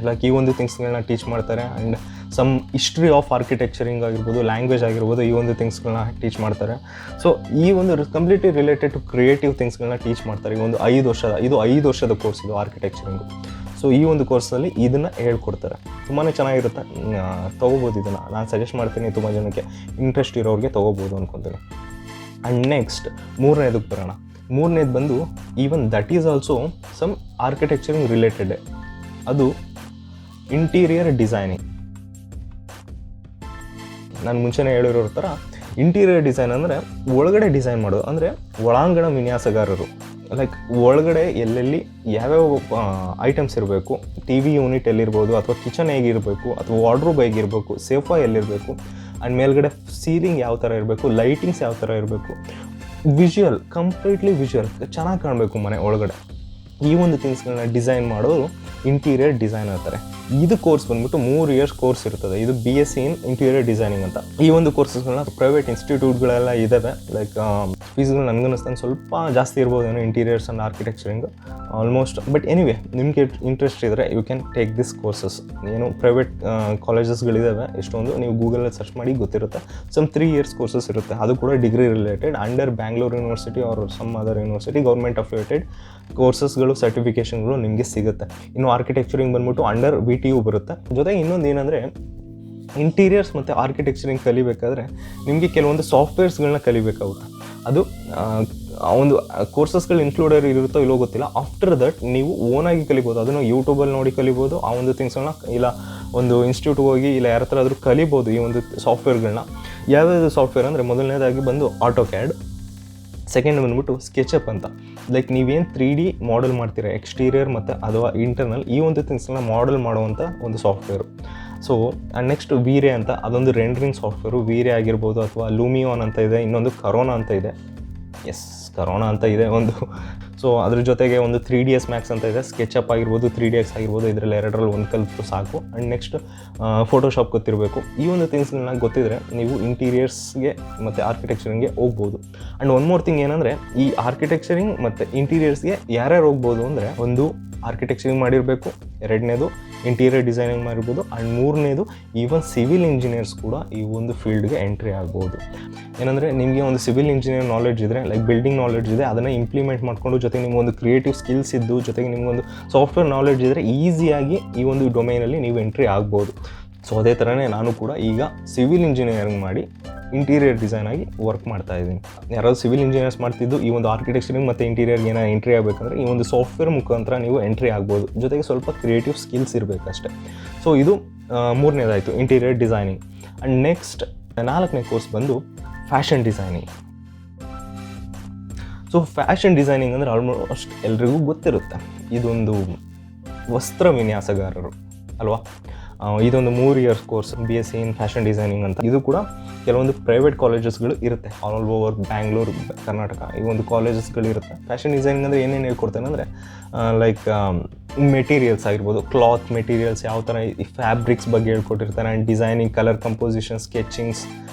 ಲೈಕ್ ಈ ಒಂದು ಥಿಂಗ್ಸ್ಗಳನ್ನ ಟೀಚ್ ಮಾಡ್ತಾರೆ. ಆ್ಯಂಡ್ ಸಮ್ ಹಿಸ್ಟ್ರಿ ಆಫ್ ಆರ್ಕಿಟೆಕ್ಚರಿಂಗ್ ಆಗಿರ್ಬೋದು, ಲ್ಯಾಂಗ್ವೇಜ್ ಆಗಿರ್ಬೋದು, ಈ ಒಂದು ಥಿಂಗ್ಸ್ಗಳನ್ನ ಟೀಚ್ ಮಾಡ್ತಾರೆ. ಸೊ ಈ ಒಂದು ಕಂಪ್ಲೀಟ್ಲಿ ರಿಲೇಟೆಡ್ ಟು ಕ್ರಿಯೇಟಿವ್ ಥಿಂಗ್ಸ್ಗಳನ್ನ ಟೀಚ್ ಮಾಡ್ತಾರೆ. ಈ ಒಂದು 5 ವರ್ಷದ ಕೋರ್ಸ್ ಇದು ಆರ್ಕಿಟೆಕ್ಚರಿಂಗು. ಸೊ ಈ ಒಂದು ಕೋರ್ಸಲ್ಲಿ ಇದನ್ನು ಹೇಳ್ಕೊಡ್ತಾರೆ. ತುಂಬಾ ಚೆನ್ನಾಗಿರುತ್ತೆ, ತೊಗೋಬೋದು. ಇದನ್ನು ನಾನು ಸಜೆಸ್ಟ್ ಮಾಡ್ತೀನಿ, ತುಂಬ ಜನಕ್ಕೆ ಇಂಟ್ರೆಸ್ಟ್ ಇರೋರಿಗೆ ತೊಗೋಬೋದು ಅಂದ್ಕೊತೀನಿ. ಆ್ಯಂಡ್ ನೆಕ್ಸ್ಟ್ ಮೂರನೇದಕ್ಕೆ ಬರೋಣ. ಮೂರನೇದು ಬಂದು even that is also some architecturing related, ಅದು ಇಂಟೀರಿಯರ್ ಡಿಸೈನಿಂಗ್. ನಾನು ಮುಂಚೆನೇ ಹೇಳಿರೋ ಥರ ಇಂಟೀರಿಯರ್ ಡಿಸೈನ್ ಅಂದರೆ ಒಳಗಡೆ ಡಿಸೈನ್ ಮಾಡೋದು, ಅಂದರೆ ಒಳಾಂಗಣ ವಿನ್ಯಾಸಗಾರರು. ಲೈಕ್ ಒಳಗಡೆ ಎಲ್ಲೆಲ್ಲಿ ಯಾವ್ಯಾವ ಐಟಮ್ಸ್ ಇರಬೇಕು, ಟಿ ವಿ ಯೂನಿಟ್ ಎಲ್ಲಿರ್ಬೋದು, ಅಥವಾ ಕಿಚನ್ ಹೇಗಿರಬೇಕು, ಅಥವಾ ವಾರ್ಡ್ರೋಬ್ ಹೇಗಿರಬೇಕು, ಸೇಫಾ ಎಲ್ಲಿರಬೇಕು, ಆ್ಯಂಡ್ ಮೇಲ್ಗಡೆ ಸೀಲಿಂಗ್ ಯಾವ ಥರ ಇರಬೇಕು, ಲೈಟಿಂಗ್ಸ್ ಯಾವ ಥರ ಇರಬೇಕು, ವಿಜುವಲ್, ಕಂಪ್ಲೀಟ್ಲಿ ವಿಜುವಲ್ ಚೆನ್ನಾಗಿ ಕಾಣಬೇಕು ಮನೆ ಒಳಗಡೆ. ಈ ಒಂದು ಥಿಂಗ್ಸ್ಗಳನ್ನ ಡಿಸೈನ್ ಮಾಡೋದು ಇಂಟೀರಿಯರ್ ಡಿಸೈನ್ ಅಂತಾರೆ. ಇದು ಕೋರ್ಸ್ ಬಂದ್ಬಿಟ್ಟು 3 ಇಯರ್ಸ್ ಕೋರ್ಸ್ ಇರ್ತದೆ. ಇದು BSc ಇನ್ ಇಂಟೀರಿಯರ್ ಡಿಸೈನಿಂಗ್ ಅಂತ. ಈ ಒಂದು ಕೋರ್ಸಸ್ಗಳನ್ನ ಪ್ರೈವೇಟ್ ಇನ್ಸ್ಟಿಟ್ಯೂಟ್ಗಳೆಲ್ಲ ಇದ್ದಾವೆ. ಲೈಕ್ ಫೀಸ್ಗಳು ನನಗನ್ನಿಸ್ತಂಗೆ ಸ್ವಲ್ಪ ಜಾಸ್ತಿ ಇರ್ಬೋದೇನೋ interiors and architecturing almost. But anyway, ನಿಮಗೆ ಇಂಟ್ರೆಸ್ಟ್ ಇದ್ದರೆ you can take this courses. ಏನು ಪ್ರೈವೇಟ್ ಕಾಲೇಜಸ್ಗಳಿದ್ದಾವೆ ಎಷ್ಟೊಂದು, ನೀವು ಗೂಗಲಲ್ಲಿ ಸರ್ಚ್ ಮಾಡಿ ಗೊತ್ತಿರುತ್ತೆ. ಸಮ್ 3 ಇಯರ್ಸ್ ಕೋರ್ಸಸ್ ಇರುತ್ತೆ, ಅದು ಕೂಡ degree related under Bangalore University or some other university, government affiliated ಕೋರ್ಸಸ್ಗಳು, ಸರ್ಟಿಫಿಕೇಷನ್ಗಳು ನಿಮಗೆ ಸಿಗುತ್ತೆ. ಇನ್ನು ಆರ್ಕಿಟೆಕ್ಚರಿಂಗ್ ಬಂದ್ಬಿಟ್ಟು ಅಂಡರ್ VTU ಬರುತ್ತೆ. ಜೊತೆಗೆ ಇನ್ನೊಂದು ಏನಂದರೆ, ಇಂಟೀರಿಯರ್ಸ್ ಮತ್ತು ಆರ್ಕಿಟೆಕ್ಚರಿಂಗ್ ಕಲಿಬೇಕಾದ್ರೆ ನಿಮಗೆ ಕೆಲವೊಂದು ಸಾಫ್ಟ್ವೇರ್ಸ್ಗಳನ್ನ ಕಲಿಬೇಕಾಗುತ್ತೆ. ಅದು ಒಂದು ಕೋರ್ಸಸ್ಗಳು ಇನ್ಕ್ಲೂಡರ್ ಇರುತ್ತೋ ಇಲ್ಲೋ ಗೊತ್ತಿಲ್ಲ. ಆಫ್ಟರ್ ದಟ್ ನೀವು ಓನಾಗಿ ಕಲಿಬೋದು. ಅದನ್ನು ಯೂಟ್ಯೂಬಲ್ಲಿ ನೋಡಿ ಕಲಿಬೋದು ಆ ಒಂದು ಥಿಂಗ್ಸ್ಗಳನ್ನ, ಇಲ್ಲ ಒಂದು ಇನ್ಸ್ಟಿಟ್ಯೂಟ್ಗೆ ಹೋಗಿ ಇಲ್ಲ ಯಾರ ಹತ್ರ ಆದರೂ ಕಲಿಬೋದು ಈ ಒಂದು ಸಾಫ್ಟ್ವೇರ್ಗಳನ್ನ. ಯಾವ್ಯಾವುದು ಸಾಫ್ಟ್ವೇರ್ ಅಂದರೆ, ಮೊದಲನೇದಾಗಿ ಬಂದು AutoCAD, ಸೆಕೆಂಡ್ ಬಂದ್ಬಿಟ್ಟು ಸ್ಕೆಚಪ್ ಅಂತ. ಲೈಕ್ ನೀವೇನು 3D ಮಾಡೆಲ್ ಮಾಡ್ತೀರಾ, ಎಕ್ಸ್ಟೀರಿಯರ್ ಮತ್ತು ಅಥವಾ ಇಂಟರ್ನಲ್, ಈ ಒಂದು ಥಿಂಗ್ಸ್ನ ಮಾಡೆಲ್ ಮಾಡುವಂಥ ಒಂದು ಸಾಫ್ಟ್ವೇರು. ಸೊ ನೆಕ್ಸ್ಟ್ ವೀರೆ ಅಂತ, ಅದೊಂದು ರೆಂಡ್ರಿಂಗ್ ಸಾಫ್ಟ್ವೇರು. ವೀರೆ ಆಗಿರ್ಬೋದು, ಅಥವಾ ಲೂಮಿಯಾನ್ ಅಂತ ಇದೆ, ಇನ್ನೊಂದು ಕರೋನಾ ಅಂತ ಇದೆ. ಕರೋನಾ ಅಂತ ಇದೆ ಒಂದು. ಸೊ ಅದ್ರ ಜೊತೆಗೆ ಒಂದು 3ds Max ಅಂತ ಇದೆ. ಸ್ಕೆಚಪ್ ಆಗಿರ್ಬೋದು, 3dx ಆಗಿರ್ಬೋದು, ಇದರಲ್ಲಿ ಎರಡರಲ್ಲಿ ಒಂದು ಕಲಿತು ಸಾಕು. ಆ್ಯಂಡ್ ನೆಕ್ಸ್ಟ್ ಫೋಟೋಶಾಪ್ ಗೊತ್ತಿರಬೇಕು. ಈ ಒಂದು ಥಿಂಗ್ಸ್ಗಳನ್ನ ಗೊತ್ತಿದ್ರೆ ನೀವು ಇಂಟೀರಿಯರ್ಸ್ಗೆ ಮತ್ತು ಆರ್ಕಿಟೆಕ್ಚರಿಂಗ್ಗೆ ಹೋಗ್ಬೋದು. ಆ್ಯಂಡ್ ಒನ್ ಮೋರ್ ಥಿಂಗ್ ಏನಂದರೆ, ಈ ಆರ್ಕಿಟೆಕ್ಚರಿಂಗ್ ಮತ್ತು ಇಂಟೀರಿಯರ್ಸ್ಗೆ ಯಾರ್ಯಾರು ಹೋಗ್ಬೋದು ಅಂದರೆ, ಒಂದು ಆರ್ಕಿಟೆಕ್ಚರಿಂಗ್ ಮಾಡಿರಬೇಕು, ಎರಡನೇದು ಇಂಟೀರಿಯರ್ ಡಿಸೈನಿಂಗ್ ಮಾಡಿರ್ಬೋದು, ಆ್ಯಂಡ್ ಮೂರನೇದು ಈವನ್ ಸಿವಿಲ್ ಇಂಜಿನಿಯರ್ಸ್ ಕೂಡ ಈ ಒಂದು ಫೀಲ್ಡ್ಗೆ ಎಂಟ್ರಿ ಆಗ್ಬೋದು. ಏನಂದರೆ, ನಿಮಗೆ ಒಂದು ಸಿವಿಲ್ ಇಂಜಿನಿಯರ್ ನಾಲೆಡ್ಜ್ ಇದ್ದರೆ, ಲೈಕ್ ಬಿಲ್ಡಿಂಗ್ ನಾಲೆಡ್ಜ್ ಇದೆ, ಅದನ್ನು ಇಂಪ್ಲಿಮೆಂಟ್ ಮಾಡಿಕೊಂಡು, ಜೊತೆಗೆ ನಿಮಗೊಂದು ಕ್ರಿಯೇಟಿವ್ ಸ್ಕಿಲ್ಸ್ ಇದ್ದು, ಜೊತೆಗೆ ನಿಮಗೊಂದು ಸಾಫ್ಟ್ವೇರ್ ನಾಲೆಡ್ಜ್ ಇದ್ದರೆ ಈಸಿಯಾಗಿ ಈ ಒಂದು ಡೊಮೈನಲ್ಲಿ ನೀವು ಎಂಟ್ರಿ ಆಗ್ಬೋದು. ಸೊ ಅದೇ ಥರನೇ ನಾನು ಕೂಡ ಈಗ ಸಿವಿಲ್ ಇಂಜಿನಿಯರಿಂಗ್ ಮಾಡಿ ಇಂಟೀರಿಯರ್ ಡಿಸೈನ್ ಆಗಿ ವರ್ಕ್ ಮಾಡ್ತಾ ಇದ್ದೀನಿ. ಯಾರಾದರೂ ಸಿವಿಲ್ ಇಂಜಿನಿಯರ್ಸ್ ಮಾಡ್ತಿದ್ದು ಈ ಒಂದು ಆರ್ಕಿಟೆಕ್ಚರಿಂಗ್ ಮತ್ತು ಇಂಟೀರಿಯರ್ಗೆ ಏನೋ ಎಂಟ್ರಿ ಆಗಬೇಕಂದ್ರೆ ಈ ಒಂದು ಸಾಫ್ಟ್ವೇರ್ ಮುಖಾಂತರ ನೀವು ಎಂಟ್ರಿ ಆಗ್ಬೋದು. ಜೊತೆಗೆ ಸ್ವಲ್ಪ ಕ್ರಿಯೇಟಿವ್ ಸ್ಕಿಲ್ಸ್ ಇರಬೇಕಷ್ಟೆ. ಸೊ ಇದು ಮೂರನೇದಾಯಿತು, ಇಂಟೀರಿಯರ್ ಡಿಸೈನಿಂಗ್. ಆ್ಯಂಡ್ ನೆಕ್ಸ್ಟ್ 4ನೇ ಕೋರ್ಸ್ ಬಂದು fashion designing. So fashion designing ಅಂದರೆ ಆಲ್ಮೋಸ್ಟ್ ಎಲ್ರಿಗೂ ಗೊತ್ತಿರುತ್ತೆ, ಇದೊಂದು ವಸ್ತ್ರ ವಿನ್ಯಾಸಗಾರರು ಅಲ್ವಾ. ಇದೊಂದು 3 ಇಯರ್ಸ್ ಕೋರ್ಸ್, BSc ಇನ್ ಫ್ಯಾಷನ್ ಡಿಸೈನಿಂಗ್ ಅಂತ. ಇದು ಕೂಡ ಕೆಲವೊಂದು ಪ್ರೈವೇಟ್ ಕಾಲೇಜಸ್ಗಳು ಇರುತ್ತೆ ಆಲ್ ಓವರ್ ಬ್ಯಾಂಗ್ಳೂರ್, ಕರ್ನಾಟಕ. ಈ ಒಂದು ಕಾಲೇಜಸ್ಗಳು ಇರುತ್ತೆ. ಫ್ಯಾಷನ್ ಡಿಸೈನಿಂಗ್ ಅಂದರೆ ಏನೇನು ಹೇಳ್ಕೊಡ್ತೇನೆ ಅಂದರೆ, ಲೈಕ್ ಮೆಟೀರಿಯಲ್ಸ್ ಆಗಿರ್ಬೋದು, ಕ್ಲಾತ್ ಮೆಟೀರಿಯಲ್ಸ್ ಯಾವ ಥರ, ಈ ಫ್ಯಾಬ್ರಿಕ್ಸ್ ಬಗ್ಗೆ ಹೇಳ್ಕೊಟ್ಟಿರ್ತಾರೆ, and designing, colour composition, sketchings.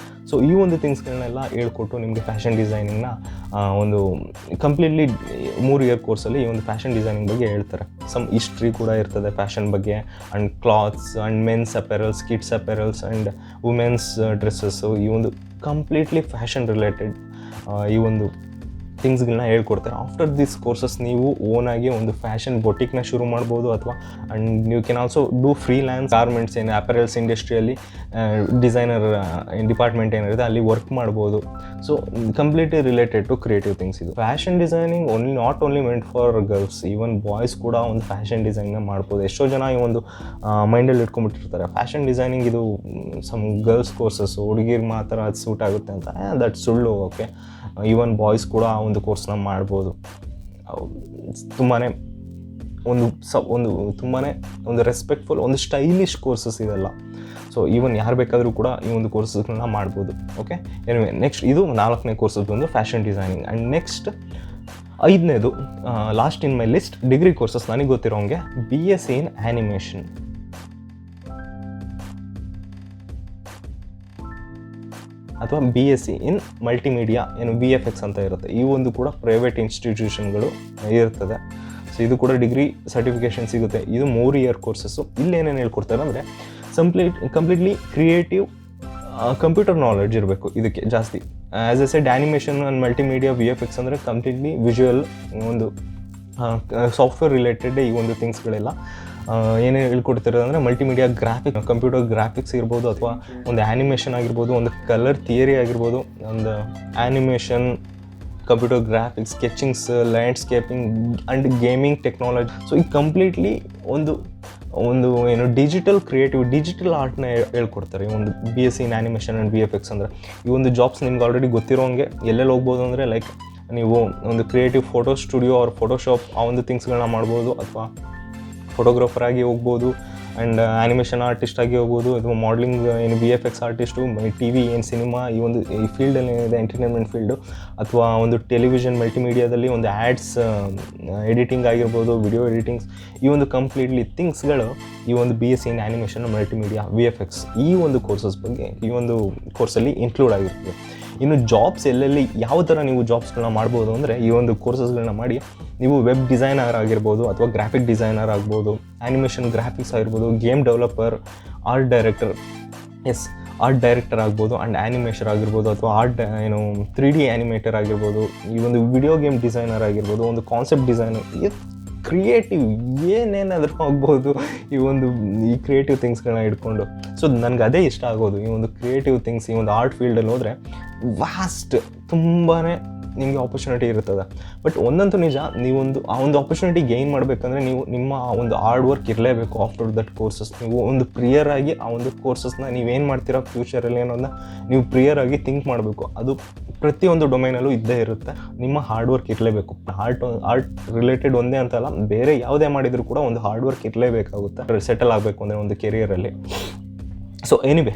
So ಈ ಒಂದು ಥಿಂಗ್ಸ್ಗಳನ್ನೆಲ್ಲ ಹೇಳ್ಕೊಟ್ಟು ನಿಮಗೆ ಫ್ಯಾಷನ್ ಡಿಸೈನಿಂಗ್ನ ಒಂದು ಕಂಪ್ಲೀಟ್ಲಿ 3 ಇಯರ್ ಕೋರ್ಸಲ್ಲಿ ಈ ಒಂದು ಫ್ಯಾಷನ್ ಡಿಸೈನಿಂಗ್ ಬಗ್ಗೆ ಹೇಳ್ತಾರೆ. ಸಮ್ ಹಿಸ್ಟ್ರಿ ಕೂಡ ಇರ್ತದೆ ಫ್ಯಾಷನ್ ಬಗ್ಗೆ, and clothes and men's apparels, kids apparels and women's dresses, ಈ ಒಂದು ಕಂಪ್ಲೀಟ್ಲಿ ಫ್ಯಾಷನ್ ರಿಲೇಟೆಡ್ ಈ ಒಂದು ಥಿಂಗ್ಸ್ಗಳನ್ನ ಹೇಳ್ಕೊಡ್ತಾರೆ. ಆಫ್ಟರ್ ದಿಸ್ ಕೋರ್ಸಸ್ ನೀವು ಓನಾಗಿ ಒಂದು ಫ್ಯಾಷನ್ ಬೊಟಿಕ್ನ ಶುರು ಮಾಡ್ಬೋದು, ಅಥವಾ and you can also do freelance garments, ಏನು ಅಪೆರಲ್ಸ್ ಇಂಡಸ್ಟ್ರಿಯಲ್ಲಿ ಡಿಸೈನರ್ ಡಿಪಾರ್ಟ್ಮೆಂಟ್ ಏನಿರುತ್ತೆ ಅಲ್ಲಿ ವರ್ಕ್ ಮಾಡ್ಬೋದು. So completely related to creative things. ಇದು fashion designing not only meant for girls, even boys ಕೂಡ ಒಂದು ಫ್ಯಾಷನ್ ಡಿಸೈನ್ನ ಮಾಡ್ಬೋದು. ಎಷ್ಟೋ ಜನ ಈ ಒಂದು ಮೈಂಡಲ್ಲಿ ಇಟ್ಕೊಂಡ್ಬಿಟ್ಟಿರ್ತಾರೆ, ಫ್ಯಾಷನ್ ಡಿಸೈನಿಂಗ್ ಇದು ಸಮ್ ಗರ್ಲ್ಸ್ ಕೋರ್ಸಸ್ಸು, ಹುಡುಗಿರಿಗೆ ಮಾತ್ರ ಅದು ಸೂಟ್ ಆಗುತ್ತೆ ಅಂತ. ದಟ್ ಸುಳ್ಳು. ಓಕೆ, ಈವನ್ ಬಾಯ್ಸ್ ಕೂಡ ಆ ಒಂದು ಕೋರ್ಸ್ನ ಮಾಡ್ಬೋದು. ತುಂಬಾ ಒಂದು ರೆಸ್ಪೆಕ್ಟ್ಫುಲ್, ಒಂದು ಸ್ಟೈಲಿಶ್ ಕೋರ್ಸಸ್ ಇದೆಲ್ಲ. ಸೊ ಈವನ್ ಯಾರು ಬೇಕಾದರೂ ಕೂಡ ಈ ಒಂದು ಕೋರ್ಸಸ್ಗಳನ್ನ ಮಾಡ್ಬೋದು. ಓಕೆ, ಎನಿವೆ ನೆಕ್ಸ್ಟ್ ಇದು 4ನೇ ಕೋರ್ಸಸ್ ಬಂದು ಫ್ಯಾಷನ್ ಡಿಸೈನಿಂಗ್. ಆ್ಯಂಡ್ ನೆಕ್ಸ್ಟ್ 5ನೇದು last in my list degree courses ನನಗೆ ಗೊತ್ತಿರೋಂಗೆ BSc ಇನ್ ಆ್ಯನಿಮೇಷನ್. ಅಥವಾ BSc ಇನ್ ಮಲ್ಟಿಮೀಡಿಯಾ, ಏನು VFX ಅಂತ ಇರುತ್ತೆ. ಈ ಒಂದು ಕೂಡ ಪ್ರೈವೇಟ್ ಇನ್ಸ್ಟಿಟ್ಯೂಷನ್ಗಳು ಇರ್ತದೆ. ಸೊ ಇದು ಕೂಡ ಡಿಗ್ರಿ ಸರ್ಟಿಫಿಕೇಷನ್ ಸಿಗುತ್ತೆ. ಇದು 3 ಇಯರ್ ಕೋರ್ಸಸ್ಸು. ಇಲ್ಲಿ ಏನೇನು ಹೇಳ್ಕೊಡ್ತಾರೆ ಅಂದರೆ, ಕಂಪ್ಲೀಟ್ಲಿ ಕ್ರಿಯೇಟಿವ್ ಕಂಪ್ಯೂಟರ್ ನಾಲೆಡ್ಜ್ ಇರಬೇಕು ಇದಕ್ಕೆ ಜಾಸ್ತಿ. As A shed, animation and multimedia VFX ಅಂದರೆ ಕಂಪ್ಲೀಟ್ಲಿ ವಿಜುವಲ್ ಒಂದು ಸಾಫ್ಟ್ವೇರ್ ರಿಲೇಟೆಡ್ ಈ ಒಂದು ಥಿಂಗ್ಸ್ಗಳೆಲ್ಲ. ಏನೇ ಹೇಳ್ಕೊಡ್ತಿರೋದು ಅಂದರೆ ಮಲ್ಟಿಮೀಡಿಯಾ ಗ್ರಾಫಿಕ್, ಕಂಪ್ಯೂಟರ್ ಗ್ರಾಫಿಕ್ಸ್ ಇರ್ಬೋದು, ಅಥವಾ ಒಂದು ಆ್ಯನಿಮೇಷನ್ ಆಗಿರ್ಬೋದು, ಒಂದು ಕಲರ್ ಥಿಯರಿ ಆಗಿರ್ಬೋದು, ಒಂದು animation, computer graphics, sketchings, landscaping and gaming technology. So ಈ ಕಂಪ್ಲೀಟ್ಲಿ ಒಂದು ಏನು ಡಿಜಿಟಲ್ ಆರ್ಟ್ನ ಹೇಳ್ಕೊಡ್ತಾರೆ. ಈ ಒಂದು BSc in animation and VFX ಅಂದರೆ ಈ ಒಂದು ಜಾಬ್ಸ್ ನಿಮ್ಗೆ ಆಲ್ರೆಡಿ ಗೊತ್ತಿರೋಂಗೆ ಎಲ್ಲೆಲ್ಲಿ ಹೋಗ್ಬೋದು ಅಂದರೆ, ಲೈಕ್ ನೀವು ಒಂದು creative photo studio or Photoshop ಆ ಒಂದು ಥಿಂಗ್ಸ್ಗಳನ್ನ ಮಾಡ್ಬೋದು, ಅಥವಾ ಫೋಟೋಗ್ರಾಫರ್ ಆಗಿ ಹೋಗ್ಬೋದು, ಆ್ಯಂಡ್ ಆ್ಯನಿಮೇಷನ್ ಆರ್ಟಿಸ್ಟ್ ಆಗಿ ಹೋಗ್ಬೋದು, ಅಥವಾ ಮಾಡಲಿಂಗ್ ಏನು VFX ಆರ್ಟಿಸ್ಟು, TV ಏನು ಸಿನಿಮಾ ಈ ಫೀಲ್ಡಲ್ಲಿ ಏನಿದೆ ಎಂಟರ್ಟೈನ್ಮೆಂಟ್ ಫೀಲ್ಡು, ಅಥವಾ ಒಂದು ಟೆಲಿವಿಷನ್ ಮಲ್ಟಿಮೀಡಿಯಾದಲ್ಲಿ ಒಂದು ಆ್ಯಡ್ಸ್ ಎಡಿಟಿಂಗ್ ಆಗಿರ್ಬೋದು, ವಿಡಿಯೋ ಎಡಿಟಿಂಗ್ಸ್, ಈ ಒಂದು ಕಂಪ್ಲೀಟ್ಲಿ ಥಿಂಗ್ಸ್ಗಳು ಈ ಒಂದು BSc in animation multimedia VFX ಈ ಒಂದು ಕೋರ್ಸಸ್ ಬಗ್ಗೆ ಈ ಒಂದು ಕೋರ್ಸಲ್ಲಿ ಇನ್ಕ್ಲೂಡ್ ಆಗಿರ್ತದೆ. ಇನ್ನು ಜಾಬ್ಸ್ ಎಲ್ಲೆಲ್ಲಿ ಯಾವ ಥರ ನೀವು ಜಾಬ್ಸ್ಗಳನ್ನ ಮಾಡ್ಬೋದು ಅಂದರೆ, ಈ ಒಂದು ಕೋರ್ಸಸ್ಗಳನ್ನ ಮಾಡಿ ನೀವು ವೆಬ್ ಡಿಸೈನರ್ ಆಗಿರ್ಬೋದು, ಅಥವಾ ಗ್ರಾಫಿಕ್ ಡಿಸೈನರ್ ಆಗ್ಬೋದು, ಆ್ಯನಿಮೇಷನ್ ಗ್ರಾಫಿಕ್ಸ್ ಆಗಿರ್ಬೋದು, ಗೇಮ್ ಡೆವಲಪರ್, ಆರ್ಟ್ ಡೈರೆಕ್ಟರ್ ಆಗ್ಬೋದು, ಆ್ಯಂಡ್ ಆ್ಯನಿಮೇಷರ್ ಆಗಿರ್ಬೋದು, ಅಥವಾ 3D ಆ್ಯನಿಮೇಟರ್ ಆಗಿರ್ಬೋದು, ಈ ಒಂದು ವಿಡಿಯೋ ಗೇಮ್ ಡಿಸೈನರ್ ಆಗಿರ್ಬೋದು, ಒಂದು ಕಾನ್ಸೆಪ್ಟ್ ಡಿಸೈನರ್, ಕ್ರಿಯೇಟಿವ್ ಏನೇನಾದರೂ ಆಗ್ಬೋದು ಈ ಕ್ರಿಯೇಟಿವ್ ಥಿಂಗ್ಸ್ಗಳನ್ನ ಇಟ್ಕೊಂಡು. ಸೊ ನನಗೆ ಅದೇ ಇಷ್ಟ ಆಗೋದು, ಈ ಒಂದು ಕ್ರಿಯೇಟಿವ್ ಥಿಂಗ್ಸ್, ಈ ಒಂದು ಆರ್ಟ್ ಫೀಲ್ಡಲ್ಲಿ ಹೋದರೆ ವಾಸ್ಟ್ ತುಂಬಾ ನಿಮಗೆ ಆಪರ್ಚುನಿಟಿ ಇರ್ತದೆ. ಬಟ್ ಒಂದಂತೂ ನಿಜ, ಆ ಒಂದು ಆಪರ್ಚುನಿಟಿ ಗೈನ್ ಮಾಡಬೇಕಂದ್ರೆ ನಿಮ್ಮ ಒಂದು ಹಾರ್ಡ್ ವರ್ಕ್ ಇರಲೇಬೇಕು. ಆಫ್ಟರ್ ದಟ್ ಕೋರ್ಸಸ್ ನೀವು ಒಂದು ಪ್ರಿಯರ್ ಆಗಿ ಆ ಒಂದು ಕೋರ್ಸಸ್ನ ನೀವೇನು ಮಾಡ್ತೀರಾ ಫ್ಯೂಚರಲ್ಲಿ ಅನ್ನೋದನ್ನ ನೀವು ಪ್ರಿಯರ್ ಆಗಿ ಥಿಂಕ್ ಮಾಡಬೇಕು. ಅದು ಪ್ರತಿಯೊಂದು ಡೊಮೈನಲ್ಲೂ ಇದ್ದೇ ಇರುತ್ತೆ. ನಿಮ್ಮ ಹಾರ್ಡ್ ವರ್ಕ್ ಇರಲೇಬೇಕು. ಆರ್ಟ್ ರಿಲೇಟೆಡ್ ಒಂದೇ ಅಂತಲ್ಲ, ಬೇರೆ ಯಾವುದೇ ಮಾಡಿದರೂ ಕೂಡ ಒಂದು ಹಾರ್ಡ್ ವರ್ಕ್ ಇರಲೇಬೇಕಾಗುತ್ತೆ ಸೆಟಲ್ ಆಗಬೇಕು ಅಂದರೆ ಒಂದು ಕೆರಿಯರಲ್ಲಿ. ಸೊ ಎನಿವೆ,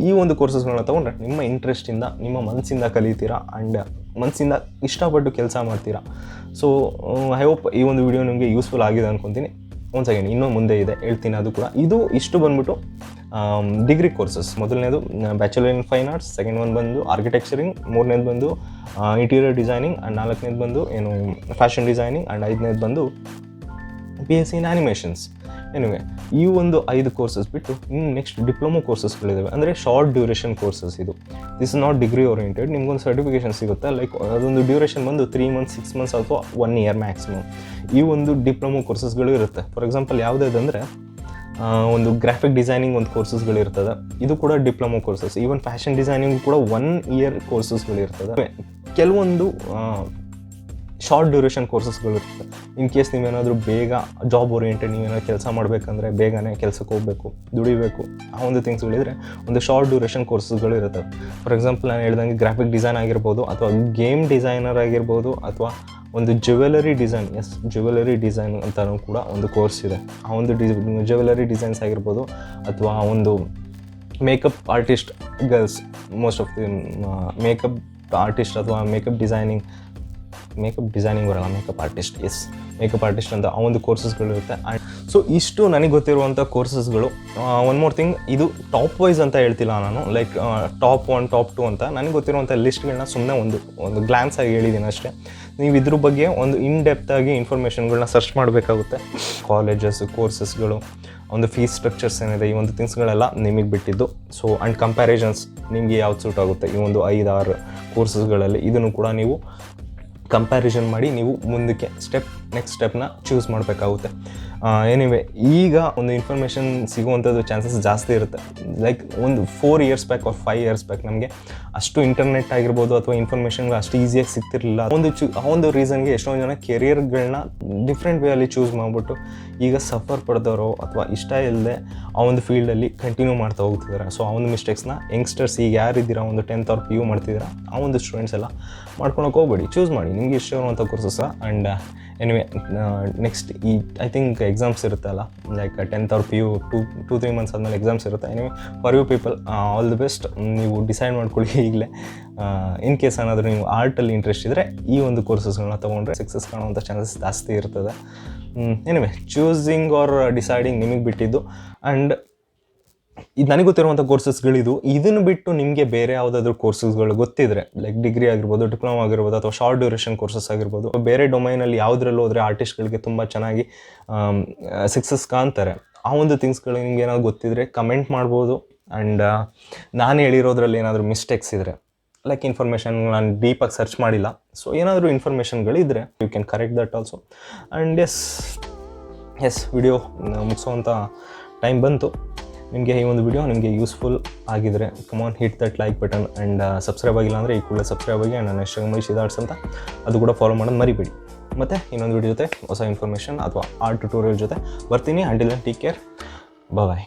ಈ ಒಂದು ಕೋರ್ಸಸ್ಗಳನ್ನ ತೊಗೊಂಡ್ರೆ ನಿಮ್ಮ ಇಂಟ್ರೆಸ್ಟಿಂದ, ನಿಮ್ಮ ಮನಸ್ಸಿಂದ ಕಲಿತೀರಾ, ಆ್ಯಂಡ್ ಮನಸ್ಸಿಂದ ಇಷ್ಟಪಟ್ಟು ಕೆಲಸ ಮಾಡ್ತೀರಾ. ಸೊ ಐ ಹೋಪ್ ಈ ಒಂದು ವಿಡಿಯೋ ನಿಮಗೆ ಯೂಸ್ಫುಲ್ ಆಗಿದೆ ಅಂದ್ಕೊತೀನಿ. ಒಂದು ಸೆಕೆಂಡ್, ಇನ್ನೂ ಮುಂದೆ ಇದೆ ಹೇಳ್ತೀನಿ ಅದು ಕೂಡ. ಇಷ್ಟು ಬಂದ್ಬಿಟ್ಟು ಡಿಗ್ರಿ ಕೋರ್ಸಸ್. ಮೊದಲನೇದು bachelor in fine arts, second ಒಂದು ಬಂದು ಆರ್ಕಿಟೆಕ್ಚರಿಂಗ್, ಮೂರನೇದು ಬಂದು ಇಂಟೀರಿಯರ್ ಡಿಸೈನಿಂಗ್, ಆ್ಯಂಡ್ ನಾಲ್ಕನೇದು ಬಂದು ಫ್ಯಾಷನ್ ಡಿಸೈನಿಂಗ್, ಆ್ಯಂಡ್ ಐದನೇದು ಬಂದು BSc ಇನ್ ಆ್ಯನಿಮೇಷನ್ಸ್. ಎನಿವೆ, ಈ ಒಂದು 5 ಕೋರ್ಸಸ್ ಬಿಟ್ಟು ಇನ್ನು ನೆಕ್ಸ್ಟ್ ಡಿಪ್ಲೊಮೊ ಕೋರ್ಸಸ್ಗಳಿದ್ದಾವೆ, ಅಂದರೆ short duration courses. This is not degree oriented. ನಿಮ್ಗೊಂದು ಸರ್ಟಿಫಿಕೇಷನ್ ಸಿಗುತ್ತೆ, ಲೈಕ್ ಅದೊಂದು ಡ್ಯೂರೇಷನ್ ಬಂದು 3 ಮಂತ್ಸ್ 6 ಮಂತ್ಸ್ ಅಥವಾ 1 ಇಯರ್ ಮ್ಯಾಕ್ಸಿಮಮ್. ಈ ಒಂದು ಡಿಪ್ಲೊಮೊ ಕೋರ್ಸಸ್ಗಳು ಇರುತ್ತೆ. ಫಾರ್ ಎಕ್ಸಾಂಪಲ್ ಯಾವುದಂದರೆ, ಒಂದು ಗ್ರಾಫಿಕ್ ಡಿಸೈನಿಂಗ್ ಒಂದು ಕೋರ್ಸಸ್ಗಳಿರ್ತದೆ, ಇದು ಕೂಡ diploma courses. Even fashion designing ಕೂಡ 1 ಇಯರ್ ಕೋರ್ಸಸ್ಗಳಿರ್ತದೆ. ಕೆಲವೊಂದು ಶಾರ್ಟ್ ಡ್ಯೂರೇಷನ್ ಕೋರ್ಸಸ್ಗಳಿರ್ತದೆ. ಇನ್ ಕೇಸ್ ನೀವೇನಾದರೂ ಬೇಗ ಜಾಬ್ ಓರಿಯೆಂಟೆಡ್, ನೀವೇನಾದ್ರು ಕೆಲಸ ಮಾಡಬೇಕಂದ್ರೆ, ಬೇಗನೆ ಕೆಲಸಕ್ಕೆ ಹೋಗಬೇಕು, ದುಡಿಬೇಕು, ಆ ಒಂದು ಥಿಂಗ್ಸ್ಗಳಿದ್ರೆ ಒಂದು ಶಾರ್ಟ್ ಡ್ಯೂರೇಷನ್ ಕೋರ್ಸಸ್ಗಳು ಇರ್ತವೆ. ಫಾರ್ ಎಕ್ಸಾಂಪಲ್ ನಾನು ಹೇಳ್ದಂಗೆ ಗ್ರಾಫಿಕ್ ಡಿಸೈನ್ ಆಗಿರ್ಬೋದು, ಅಥವಾ ಗೇಮ್ ಡಿಸೈನರ್ ಆಗಿರ್ಬೋದು, ಅಥವಾ ಒಂದು ಜ್ಯುವೆಲರಿ ಡಿಸೈನ್ ಅಂತಲೂ ಕೂಡ ಒಂದು ಕೋರ್ಸ್ ಇದೆ. ಆ ಒಂದು ಜ್ಯುವೆಲರಿ ಡಿಸೈನ್ಸ್ ಆಗಿರ್ಬೋದು, ಅಥವಾ ಒಂದು makeup artist, girls most of the makeup artist, ಅಥವಾ ಮೇಕಪ್ ಡಿಸೈನಿಂಗ್ ಬರಲ್ಲ, ಮೇಕಪ್ ಆರ್ಟಿಸ್ಟ್ ಅಂತ ಆ ಒಂದು ಕೋರ್ಸಸ್ಗಳಿರುತ್ತೆ. ಆ್ಯಂಡ್ ಸೊ ಇಷ್ಟು ನನಗೆ ಗೊತ್ತಿರುವಂಥ ಕೋರ್ಸಸ್ಗಳು. ಒನ್ ಮೋರ್ ಥಿಂಗ್, ಇದು ಟಾಪ್ ವೈಸ್ ಅಂತ ಹೇಳ್ತಿಲ್ಲ ನಾನು, ಲೈಕ್ ಟಾಪ್ 1 ಟಾಪ್ 2 ಅಂತ. ನನಗೆ ಗೊತ್ತಿರುವಂಥ ಲಿಸ್ಟ್ಗಳನ್ನ ಸುಮ್ಮನೆ ಒಂದು ಗ್ಲಾನ್ಸ್ ಆಗಿ ಹೇಳಿದ್ದೀನಿ ಅಷ್ಟೇ. ನೀವು ಇದ್ರ ಬಗ್ಗೆ ಒಂದು ಇನ್ ಡೆಪ್ತ್ ಆಗಿ ಇನ್ಫಾರ್ಮೇಷನ್ಗಳನ್ನ ಸರ್ಚ್ ಮಾಡಬೇಕಾಗುತ್ತೆ. ಕಾಲೇಜಸ್, ಕೋರ್ಸಸ್ಗಳು, ಒಂದು ಫೀಸ್ ಸ್ಟ್ರಕ್ಚರ್ಸ್ ಏನಿದೆ, ಈ ಒಂದು ಥಿಂಗ್ಸ್ಗಳೆಲ್ಲ ನಿಮಗೆ ಬಿಟ್ಟಿದ್ದು. ಸೊ ಆ್ಯಂಡ್ ಕಂಪ್ಯಾರಿಸನ್ಸ್, ನಿಮಗೆ ಯಾವ್ದು ಸೂಟ್ ಆಗುತ್ತೆ ಈ ಒಂದು 5-6 ಕೋರ್ಸಸ್ಗಳಲ್ಲಿ, ಇದನ್ನು ಕೂಡ ನೀವು ಕಂಪ್ಯಾರಿಸನ್ ಮಾಡಿ ನೀವು ಮುಂದಕ್ಕೆ ನೆಕ್ಸ್ಟ್ ಸ್ಟೆಪ್ನ ಚೂಸ್ ಮಾಡಬೇಕಾಗುತ್ತೆ. ಎನಿವೆ, ಈಗ ಒಂದು ಇನ್ಫಾರ್ಮೇಷನ್ ಸಿಗುವಂಥದ್ದು ಚಾನ್ಸಸ್ ಜಾಸ್ತಿ ಇರುತ್ತೆ. ಲೈಕ್ ಒಂದು 4 years back or 5 years back ನಮಗೆ ಅಷ್ಟು ಇಂಟರ್ನೆಟ್ ಆಗಿರ್ಬೋದು ಅಥವಾ ಇನ್ಫಾರ್ಮೇಷನ್ಗಳು ಅಷ್ಟು ಈಸಿಯಾಗಿ ಸಿಗ್ತಿರಲಿಲ್ಲ. ಆ ಒಂದು ರೀಸನ್ಗೆ ಎಷ್ಟೊಂದು ಜನ ಕೆರಿಯರ್ಗಳನ್ನ ಡಿಫ್ರೆಂಟ್ ವೇಯಲ್ಲಿ ಚೂಸ್ ಮಾಡಿಬಿಟ್ಟು ಈಗ ಸಫರ್ ಪಡೆದವರು ಅಥವಾ ಇಷ್ಟ ಇಲ್ಲದೆ ಆ ಒಂದು ಫೀಲ್ಡಲ್ಲಿ ಕಂಟಿನ್ಯೂ ಮಾಡ್ತಾ ಹೋಗ್ತಿದ್ದಾರೆ. ಸೊ ಆ ಒಂದು ಮಿಸ್ಟೇಕ್ಸ್ನ ಯಂಗ್ಸ್ಟರ್ಸ್ ಈಗ ಯಾರಿದ್ದೀರಾ, ಒಂದು 10th or PU ಮಾಡ್ತಿದ್ದೀರಾ, ಆ ಒಂದು ಸ್ಟೂಡೆಂಟ್ಸ್ ಎಲ್ಲ ಮಾಡ್ಕೊಳಕ್ಕೆ ಹೋಗ್ಬೇಡಿ, ಚೂಸ್ ಮಾಡಿ ನಿಮಗೆ ಇಷ್ಟ ಇರುವಂಥ courses. And anyway, next I think exams ಇರುತ್ತಲ್ಲ, like 10th or PU 2-3 months ಆದಮೇಲೆ ಎಕ್ಸಾಮ್ಸ್ ಇರುತ್ತೆ. Anyway, for you people all the best. ನೀವು ಡಿಸೈಡ್ ಮಾಡ್ಕೊಳ್ಳಿ ಈಗಲೇ. ಇನ್ ಕೇಸ್ ಏನಾದರೂ ನೀವು ಆರ್ಟಲ್ಲಿ ಇಂಟ್ರೆಸ್ಟ್ ಇದ್ದರೆ ಈ ಒಂದು ಕೋರ್ಸಸ್ಗಳನ್ನ ತೊಗೊಂಡ್ರೆ ಸಕ್ಸಸ್ ಕಾಣುವಂಥ ಚಾನ್ಸಸ್ ಜಾಸ್ತಿ ಇರ್ತದೆ. ಎನಿವೆ, ಚೂಸಿಂಗ್ ಆರ್ ಡಿಸೈಡಿಂಗ್ ನಿಮಗೆ ಬಿಟ್ಟಿದ್ದು. ಆ್ಯಂಡ್ ಇದು ನನಗೆ ಗೊತ್ತಿರುವಂಥ ಕೋರ್ಸಸ್ಗಳಿದು. ಇದನ್ನು ಬಿಟ್ಟು ನಿಮಗೆ ಬೇರೆ ಯಾವುದಾದ್ರೂ ಕೋರ್ಸಸ್ಗಳು ಗೊತ್ತಿದ್ರೆ, ಲೈಕ್ ಡಿಗ್ರಿ ಆಗಿರ್ಬೋದು, ಡಿಪ್ಲೊಮಾ ಆಗಿರ್ಬೋದು, ಅಥವಾ ಶಾರ್ಟ್ ಡ್ಯೂರೇಷನ್ ಕೋರ್ಸಸ್ ಆಗಿರ್ಬೋದು, ಬೇರೆ ಡೊಮೈನಲ್ಲಿ ಯಾವುದ್ರಲ್ಲೂ ಹೋದರೆ ಆರ್ಟಿಸ್ಟ್ಗಳಿಗೆ ತುಂಬ ಚೆನ್ನಾಗಿ ಸಕ್ಸಸ್ ಕಾಣ್ತಾರೆ, ಆ ಒಂದು ಥಿಂಗ್ಸ್ಗಳು ನಿಮ್ಗೆ ಏನಾದ್ರು ಗೊತ್ತಿದ್ರೆ ಕಮೆಂಟ್ ಮಾಡ್ಬೋದು. ಆ್ಯಂಡ್ ನಾನು ಹೇಳಿರೋದ್ರಲ್ಲಿ ಏನಾದರೂ ಮಿಸ್ಟೇಕ್ಸ್ ಇದ್ದರೆ, ಲೈಕ್ ಇನ್ಫಾರ್ಮೇಷನ್ ನಾನು ಡೀಪಾಗಿ ಸರ್ಚ್ ಮಾಡಿಲ್ಲ, ಸೊ ಏನಾದರೂ ಇನ್ಫಾರ್ಮೇಷನ್ಗಳಿದ್ದರೆ you can correct that also. And yes, yes, video ಮುಗಿಸೋವಂಥ ಟೈಮ್ ಬಂತು. ನಿಮಗೆ ಈ ಒಂದು ವಿಡಿಯೋ ನಿಮಗೆ ಯೂಸ್ಫುಲ್ ಆಗಿದರೆ come on hit that like button and subscribe ಆಗಿಲ್ಲ ಅಂದರೆ ಈ ಕೂಡಲೇ ಸಬ್ಸ್ಕ್ರೈಬ್ ಆಗಿ ಆ್ಯಂಡ್ ನನ್ನ ಇನ್ಸ್ಟಾಗ್ರಾಮ್ ಚಿದಾರ್ಡ್ಸ್ ಅಂತ ಅದು ಕೂಡ ಫಾಲೋ ಮಾಡೋದು ಮರಿಬೇಡಿ. ಮತ್ತು ಇನ್ನೊಂದು ವಿಡಿಯೋ ಜೊತೆ ಹೊಸ ಇನ್ಫಾರ್ಮೇಷನ್ ಅಥವಾ ಆರ್ಟ್ ಟ್ಯುಟೋರಿಯಲ್ ಜೊತೆ ಬರ್ತೀನಿ. ಅಂಟಿಲ್ ದೆನ್ ಟೇಕ್ ಕೇರ್, ಬಾಯ್.